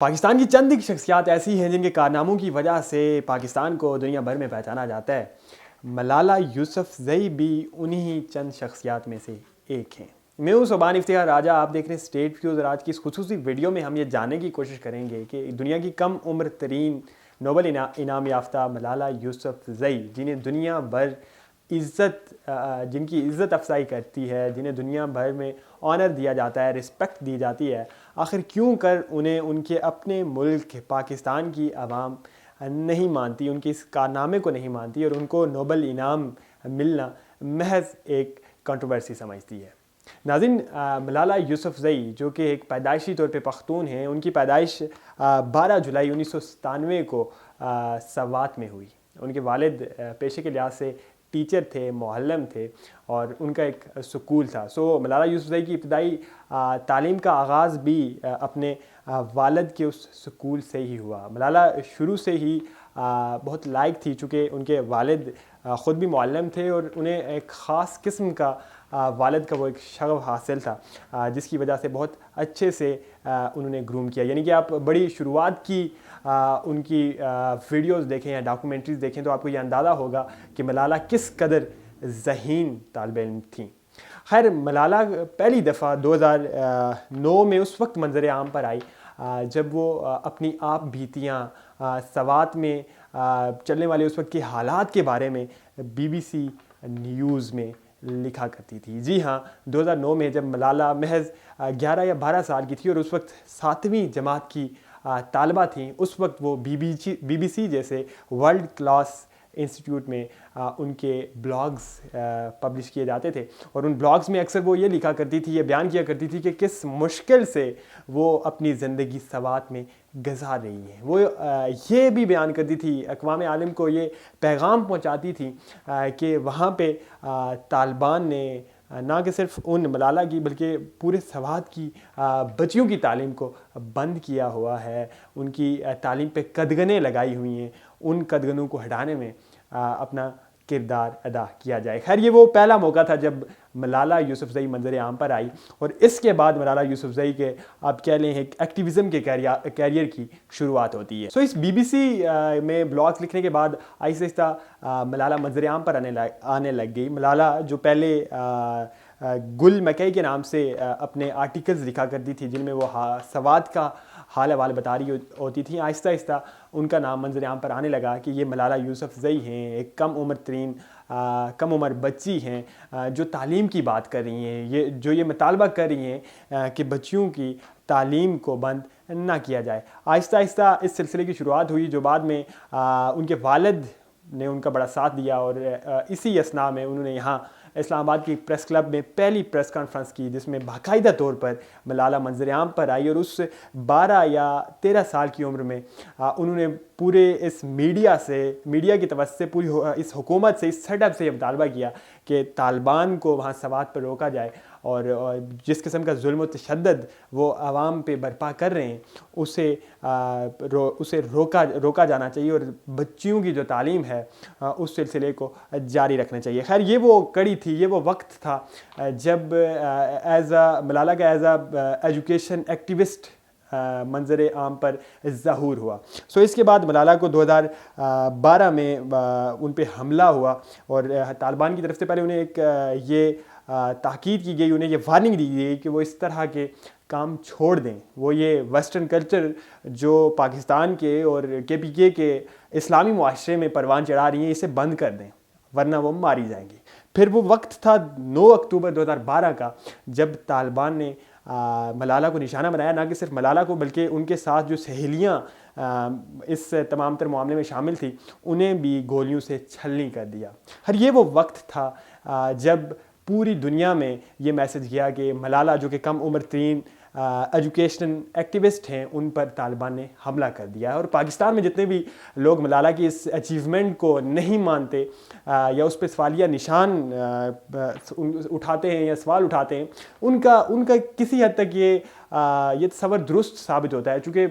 پاکستان کی چند ایک شخصیات ایسی ہیں جن کے کارناموں کی وجہ سے پاکستان کو دنیا بھر میں پہچانا جاتا ہے۔ ملالہ یوسفزئی بھی انہی چند شخصیات میں سے ایک ہیں۔ میں ہوں صبان افتخار راجہ، آپ دیکھ رہے ہیں اسٹیٹ ویوز، اور آج کی اس خصوصی ویڈیو میں ہم یہ جاننے کی کوشش کریں گے کہ دنیا کی کم عمر ترین نوبل انعام یافتہ ملالہ یوسفزئی، جنہیں دنیا بھر جن کی عزت افزائی کرتی ہے، جنہیں دنیا بھر میں آنر دیا جاتا ہے، رسپیکٹ دی جاتی ہے، آخر کیوں کر انہیں ان کے اپنے ملک پاکستان کی عوام نہیں مانتی، ان کے اس کارنامے کو نہیں مانتی، اور ان کو نوبل انعام ملنا محض ایک کنٹروورسی سمجھتی ہے۔ ناظرین، ملالہ یوسفزئی جو کہ ایک پیدائشی طور پہ پختون ہیں، ان کی پیدائش 12 جولائی 1997 کو سوات میں ہوئی۔ ان کے والد پیشے کے لحاظ سے ٹیچر تھے، معلم تھے، اور ان کا ایک سکول تھا۔ ملالہ یوسفزئی کی ابتدائی تعلیم کا آغاز بھی اپنے والد کے اس سکول سے ہی ہوا۔ ملالہ شروع سے ہی بہت لائق تھی، چونکہ ان کے والد خود بھی معلم تھے، اور انہیں ایک خاص قسم کا والد کا وہ ایک شغف حاصل تھا، جس کی وجہ سے بہت اچھے سے انہوں نے گروم کیا۔ یعنی کہ آپ بڑی شروعات کی ان کی ویڈیوز دیکھیں یا ڈاکومنٹریز دیکھیں تو آپ کو یہ اندازہ ہوگا کہ ملالہ کس قدر ذہین طالب علم تھیں۔ خیر، ملالہ پہلی دفعہ 2009 میں اس وقت منظر عام پر آئی جب وہ اپنی آپ بیتیاں سوات میں چلنے والے اس وقت کے حالات کے بارے میں BBC نیوز میں لکھا کرتی تھی۔ جی ہاں، 2009 میں جب ملالہ محض 11 یا 12 سال کی تھی اور اس وقت 7ویں جماعت کی طالبہ تھیں، اس وقت وہ BBC جیسے ورلڈ کلاس انسٹیٹیوٹ میں ان کے بلاگز پبلش کیے جاتے تھے، اور ان بلاگز میں اکثر وہ یہ لکھا کرتی تھی، یہ بیان کیا کرتی تھی کہ کس مشکل سے وہ اپنی زندگی سوات میں گزار رہی ہیں۔ وہ یہ بھی بیان کرتی تھی، اقوام عالم کو یہ پیغام پہنچاتی تھی کہ وہاں پہ طالبان نے نہ کہ صرف ان ملالہ کی بلکہ پورے سوات کی بچیوں کی تعلیم کو بند کیا ہوا ہے، ان کی تعلیم پہ قدغنیں لگائی ہوئی ہیں، ان قدغنوں کو ہٹانے میں اپنا کردار ادا کیا جائے۔ خیر، یہ وہ پہلا موقع تھا جب ملالہ یوسفزئی منظر عام پر آئی، اور اس کے بعد ملالہ یوسفزئی کے آپ کہہ لیں ایک ایکٹیویزم کے کیریئر کی شروعات ہوتی ہے۔ اس BBC میں بلاگز لکھنے کے بعد آہستہ آہستہ ملالہ منظر عام پر آنے لگ گئی۔ ملالہ جو پہلے گل مکئی کے نام سے اپنے آرٹیکلز لکھا کرتی تھی، جن میں وہ سوات کا حال احوال بتا رہی ہوتی تھیں، آہستہ آہستہ ان کا نام منظر عام پر آنے لگا کہ یہ ملالہ یوسفزئی ہیں، ایک کم عمر بچی ہیں جو تعلیم کی بات کر رہی ہیں، یہ مطالبہ کر رہی ہیں کہ بچیوں کی تعلیم کو بند نہ کیا جائے۔ آہستہ آہستہ اس سلسلے کی شروعات ہوئی، جو بعد میں ان کے والد نے ان کا بڑا ساتھ دیا، اور اسی اثناء میں انہوں نے یہاں اسلام آباد کی پریس کلب میں پہلی پریس کانفرنس کی، جس میں باقاعدہ طور پر ملالہ منظر عام پر آئی، اور اس 12 یا 13 سال کی عمر میں انہوں نے پورے اس میڈیا کی توسط سے، پوری اس حکومت سے، اس سیٹ اپ سے یہ مطالبہ کیا کہ طالبان کو وہاں سوات پر روکا جائے، اور جس قسم کا ظلم و تشدد وہ عوام پہ برپا کر رہے ہیں اسے روکا جانا چاہیے، اور بچیوں کی جو تعلیم ہے اس سلسلے کو جاری رکھنا چاہیے۔ خیر، یہ وہ کڑی تھی، یہ وہ وقت تھا جب ملالہ کا ایز اے ایجوکیشن ایکٹیوسٹ منظر عام پر ظہور ہوا۔ اس کے بعد ملالہ کو 2012 میں ان پہ حملہ ہوا، اور طالبان کی طرف سے پہلے انہیں ایک یہ تاکید کی گئی، انہیں یہ وارننگ دی گئی کہ وہ اس طرح کے کام چھوڑ دیں، وہ یہ ویسٹرن کلچر جو پاکستان کے اور KPK کے اسلامی معاشرے میں پروان چڑھا رہی ہیں، اسے بند کر دیں، ورنہ وہ ماری جائیں گی۔ پھر وہ وقت تھا 9 اکتوبر 2012 کا، جب طالبان نے ملالہ کو نشانہ بنایا، نہ کہ صرف ملالہ کو بلکہ ان کے ساتھ جو سہیلیاں اس تمام تر معاملے میں شامل تھی، انہیں بھی گولیوں سے چھلنی کر دیا۔ یہ وہ وقت تھا جب پوری دنیا میں یہ میسج گیا کہ ملالہ جو کہ کم عمر ترین ایجوکیشن ایکٹیوسٹ ہیں، ان پر طالبان نے حملہ کر دیا ہے، اور پاکستان میں جتنے بھی لوگ ملالہ کی اس اچیومنٹ کو نہیں مانتے یا اس پہ سوالیہ نشان اٹھاتے ہیں یا سوال اٹھاتے ہیں، ان کا کسی حد تک یہ تصور درست ثابت ہوتا ہے، چونکہ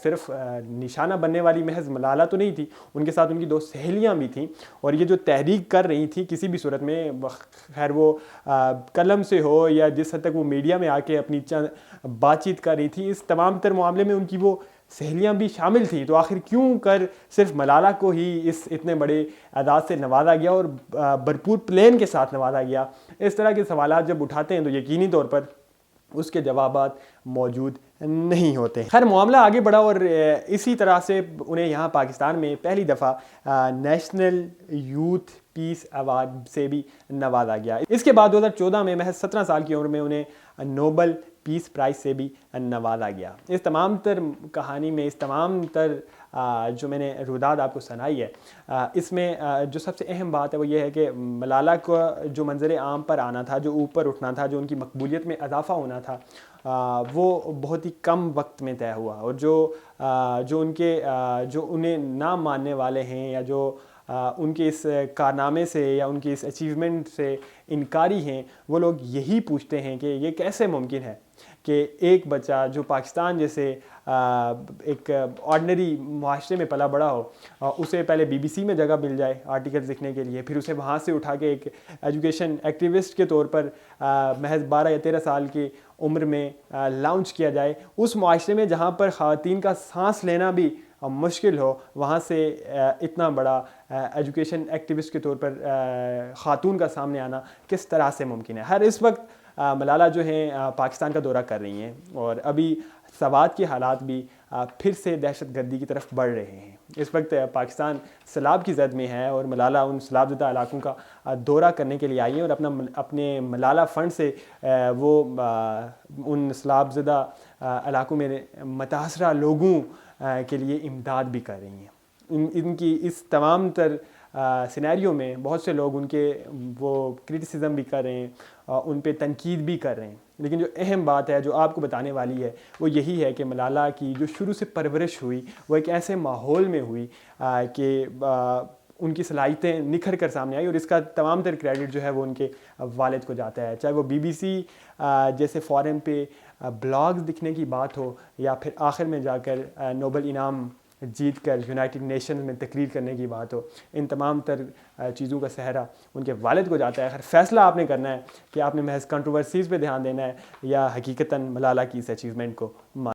صرف نشانہ بننے والی محض ملالہ تو نہیں تھی، ان کے ساتھ ان کی 2 سہیلیاں بھی تھیں، اور یہ جو تحریک کر رہی تھیں کسی بھی صورت میں، خیر وہ قلم سے ہو یا جس حد تک وہ میڈیا میں آ کے اپنی بات چیت کر رہی تھی، اس تمام تر معاملے میں ان کی وہ سہیلیاں بھی شامل تھیں، تو آخر کیوں کر صرف ملالہ کو ہی اس اتنے بڑے اعزاز سے نوازا گیا اور بھرپور پلین کے ساتھ نوازا گیا؟ اس طرح کے سوالات جب اٹھاتے ہیں تو یقینی طور پر اس کے جوابات موجود نہیں ہوتے۔ خیر معاملہ آگے بڑھا اور اسی طرح سے انہیں یہاں پاکستان میں پہلی دفعہ نیشنل یوتھ پیس ایوارڈ سے بھی نوازا گیا۔ اس کے بعد 2014 میں محض 17 سال کی عمر میں انہیں نوبل پیس پرائز سے بھی نوازا گیا۔ اس تمام تر کہانی میں، اس تمام تر جو میں نے روداد آپ کو سنائی ہے، اس میں جو سب سے اہم بات ہے وہ یہ ہے کہ ملالہ کو جو منظر عام پر آنا تھا، جو اوپر اٹھنا تھا، جو ان کی مقبولیت میں اضافہ ہونا تھا، وہ بہت ہی کم وقت میں طے ہوا۔ اور جو انہیں نہ ماننے والے ہیں یا جو ان کے اس کارنامے سے یا ان کی اس اچیومنٹ سے انکاری ہیں، وہ لوگ یہی پوچھتے ہیں کہ یہ کیسے ممکن ہے کہ ایک بچہ جو پاکستان جیسے ایک آرڈنری معاشرے میں پلا بڑا ہو، اسے پہلے BBC میں جگہ مل جائے آرٹیکلز لکھنے کے لیے، پھر اسے وہاں سے اٹھا کے ایک ایجوکیشن ایکٹیوسٹ کے طور پر محض 12 یا 13 سال کی عمر میں لانچ کیا جائے۔ اس معاشرے میں جہاں پر خواتین کا سانس لینا بھی مشکل ہو، وہاں سے اتنا بڑا ایجوکیشن ایکٹیوسٹ کے طور پر خاتون کا سامنے آنا کس طرح سے ممکن ہے؟ اس وقت ملالہ جو ہیں پاکستان کا دورہ کر رہی ہیں، اور ابھی سوات کے حالات بھی پھر سے دہشت گردی کی طرف بڑھ رہے ہیں۔ اس وقت پاکستان سیلاب کی زد میں ہے اور ملالہ ان سیلاب زدہ علاقوں کا دورہ کرنے کے لیے آئی ہیں، اور اپنے ملالہ فنڈ سے وہ ان سیلاب زدہ علاقوں میں متاثرہ لوگوں کے لیے امداد بھی کر رہی ہیں۔ ان کی اس تمام تر سینیریو میں بہت سے لوگ ان کے وہ کرٹیسزم بھی کر رہے ہیں، ان پہ تنقید بھی کر رہے ہیں، لیکن جو اہم بات ہے جو آپ کو بتانے والی ہے وہ یہی ہے کہ ملالہ کی جو شروع سے پرورش ہوئی وہ ایک ایسے ماحول میں ہوئی کہ ان کی صلاحیتیں نکھر کر سامنے آئی، اور اس کا تمام تر کریڈٹ جو ہے وہ ان کے والد کو جاتا ہے۔ چاہے وہ BBC جیسے فورم پہ بلاگز لکھنے کی بات ہو، یا پھر آخر میں جا کر نوبل انعام جیت کر یونائٹڈ نیشنز میں تقریر کرنے کی بات ہو، ان تمام تر چیزوں کا سہرا ان کے والد کو جاتا ہے۔ خیر فیصلہ آپ نے کرنا ہے کہ آپ نے محض کنٹروورسیز پہ دھیان دینا ہے یا حقیقتاً ملالہ کی اس اچیومنٹ کو